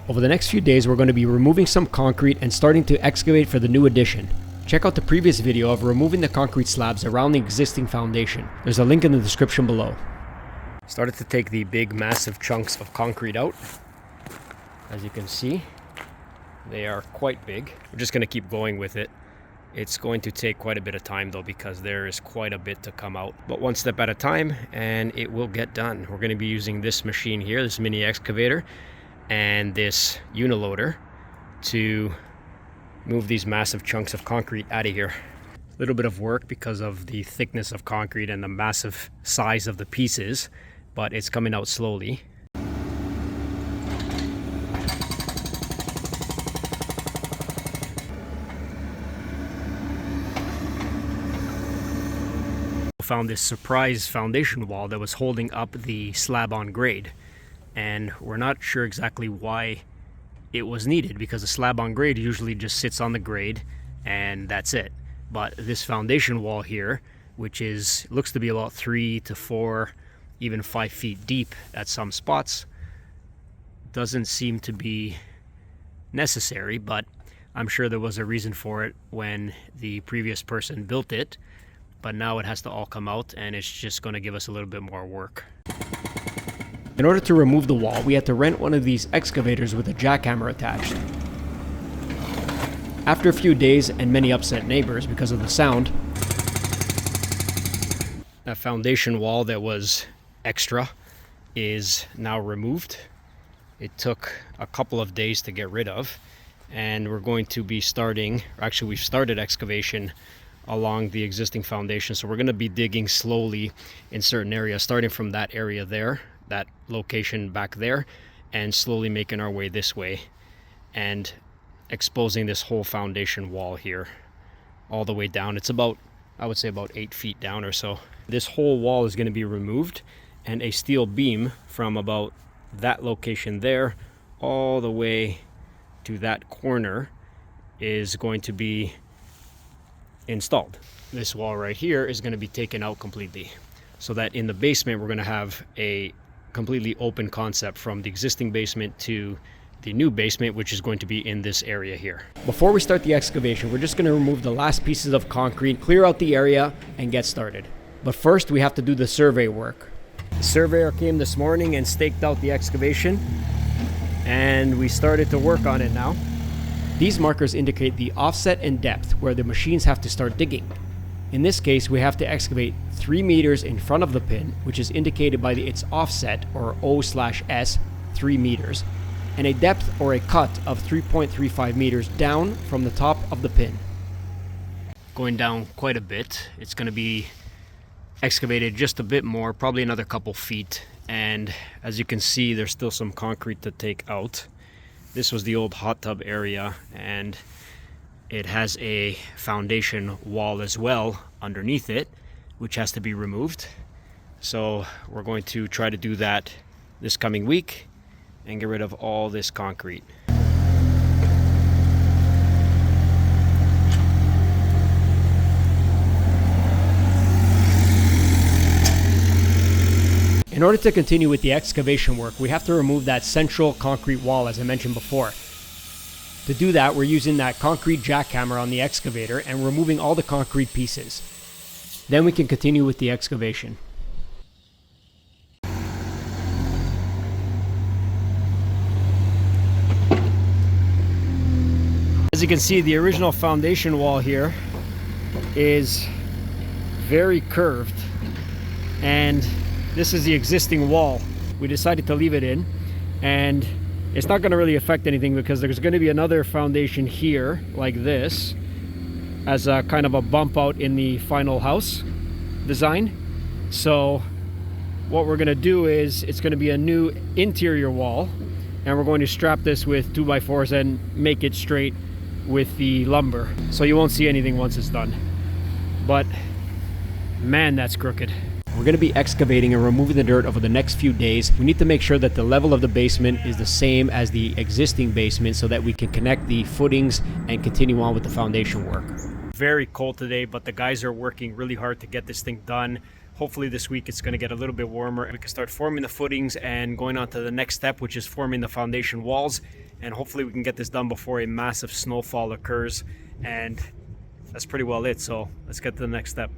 Over the next few days, we're going to be removing some concrete and starting to excavate for the new addition. Check out the previous video of removing the concrete slabs around the existing foundation. There's a link in the description below. Started to take the big massive chunks of concrete out. As you can see, they are quite big. We're just going to keep going with it. It's going to take quite a bit of time though, because there is quite a bit to come out. But one step at a time, and it will get done. We're going to be using this machine here, this mini excavator, and this uniloader to move these massive chunks of concrete out of here. A little bit of work because of the thickness of concrete and the massive size of the pieces, but it's coming out slowly. Found this surprise foundation wall that was holding up the slab on grade, and we're not sure exactly why it was needed, because a slab on grade usually just sits on the grade and that's it. But this foundation wall here, which looks to be about 3 to 4, even 5 feet deep at some spots, doesn't seem to be necessary, but I'm sure there was a reason for it when the previous person built it. But now it has to all come out, and it's just going to give us a little bit more work. In order to remove the wall, we had to rent one of these excavators with a jackhammer attached. After a few days and many upset neighbors because of the sound, that foundation wall that was extra is now removed. It took a couple of days to get rid of, and we're going to be starting, actually we've started excavation along the existing foundation. So we're going to be digging slowly in certain areas, starting from that area there, that location back there, and slowly making our way this way and exposing this whole foundation wall here all the way down. It's about, I would say, about 8 feet down or so. This whole wall is going to be removed, and a steel beam from about that location there all the way to that corner is going to be installed. This wall right here is going to be taken out completely, so that in the basement we're going to have a completely open concept from the existing basement to the new basement, which is going to be in this area here. Before we start the excavation, we're just going to remove the last pieces of concrete, clear out the area, and get started. But first we have to do the survey work. The surveyor came this morning and staked out the excavation, and we started to work on it now. These markers indicate the offset and depth where the machines have to start digging. In this case, we have to excavate 3 meters in front of the pin, which is indicated by its offset, or O/S, 3 meters, and a depth or a cut of 3.35 meters down from the top of the pin. Going down quite a bit. It's going to be excavated just a bit more, probably another couple feet, and as you can see, there's still some concrete to take out. This was the old hot tub area, and it has a foundation wall as well underneath it, which has to be removed. So we're going to try to do that this coming week and get rid of all this concrete. In order to continue with the excavation work, we have to remove that central concrete wall, as I mentioned before. To do that, we're using that concrete jackhammer on the excavator and removing all the concrete pieces. Then we can continue with the excavation. As you can see, the original foundation wall here is very curved, and this is the existing wall. We decided to leave it in, and it's not going to really affect anything because there's going to be another foundation here like this as a kind of a bump out in the final house design. So what we're going to do is it's going to be a new interior wall, and we're going to strap this with 2x4s and make it straight with the lumber, so you won't see anything once it's done. But man, that's crooked. We're going to be excavating and removing the dirt over the next few days. We need to make sure that the level of the basement is the same as the existing basement so that we can connect the footings and continue on with the foundation work. Very cold today, but the guys are working really hard to get this thing done. Hopefully this week it's going to get a little bit warmer and we can start forming the footings and going on to the next step, which is forming the foundation walls and hopefully we can get this done before a massive snowfall occurs. And that's pretty well it, so let's get to the next step.